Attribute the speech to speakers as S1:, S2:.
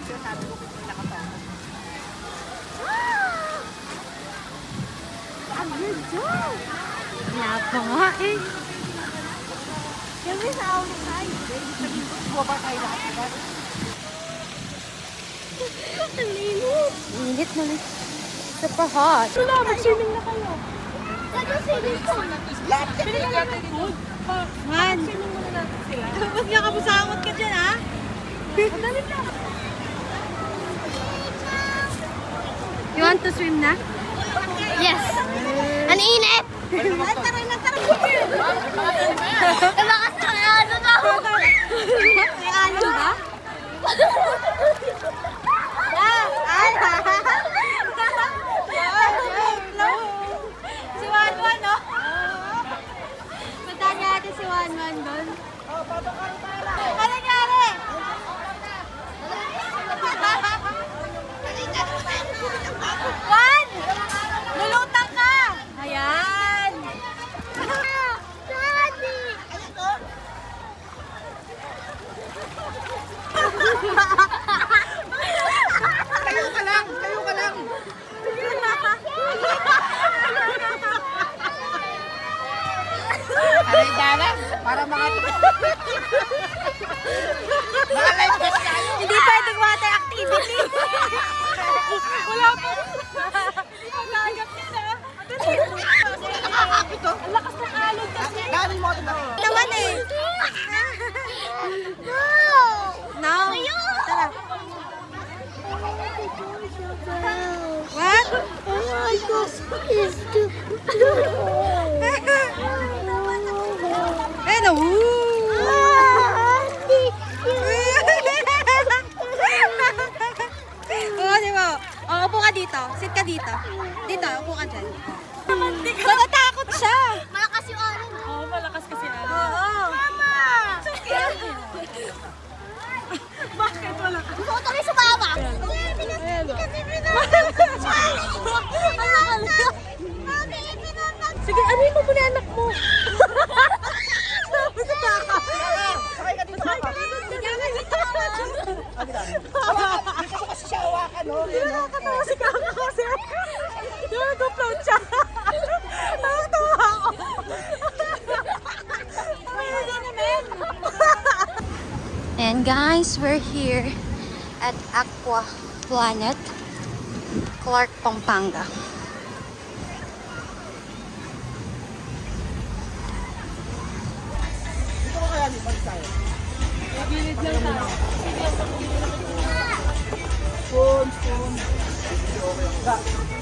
S1: Sabi ko kung nakapasok.
S2: Ang ganda! Napa nga eh.
S1: Kami sa outside. Sabi ko, bumaba tayo lahat.
S2: Ang init. Init na rin. Sa pa-hot.
S1: Wala, mag-swimming na kayo.
S2: Swimming ko.
S1: Lahat ka din natin food.
S2: Man.
S1: Swimming muna natin sila.
S2: Ba't nga kabusangot ka dyan, ha?
S1: Madali lang.
S2: You want to swim na? Yes. Ang init.
S1: Tara na, tara.
S2: Lakas na ano na. May alon ba? Si Wanwan, no? Punta niya natin si Wanwan doon. Ano nangyari? Wan! Lulutang ka! Ayan! Daddy!
S1: Kayo ka lang, kayo ka lang. Aray dalang, para mga mga life vest tayo.
S2: Hindi pwedeng water activity.
S1: Wala pa. Hindi pa nagagap yan, ha? Ito. Ang lakas ng alon kasi. Galing mo ito na.
S2: Naman eh. No. Tara. What? Oh my gosh. Eh, no. Oo, di ba? Oh, upo ka dito. Sit ka dito. Dito, upo ka dyan. Matatakot siya.
S3: Malakas yung alon.
S1: Oo, malakas kasi alon.
S2: Oo.
S3: Mama!
S1: Bakit wala ka?
S3: Gusto ko tuloy sumama.
S1: Sige, ano mo muna anak mo? Sakay ka dito, Papa. Hindi ko kasi siya hawakan, no? Nakakatawa si Kaka kasi. Nag-upload siya. Nakakatawa ako.
S2: And guys, we're here at Aqua Planet, Clark, Pampanga.
S1: Dito ko kaya ni Pagsay. Gilid lang tayo. Spoon. Okay.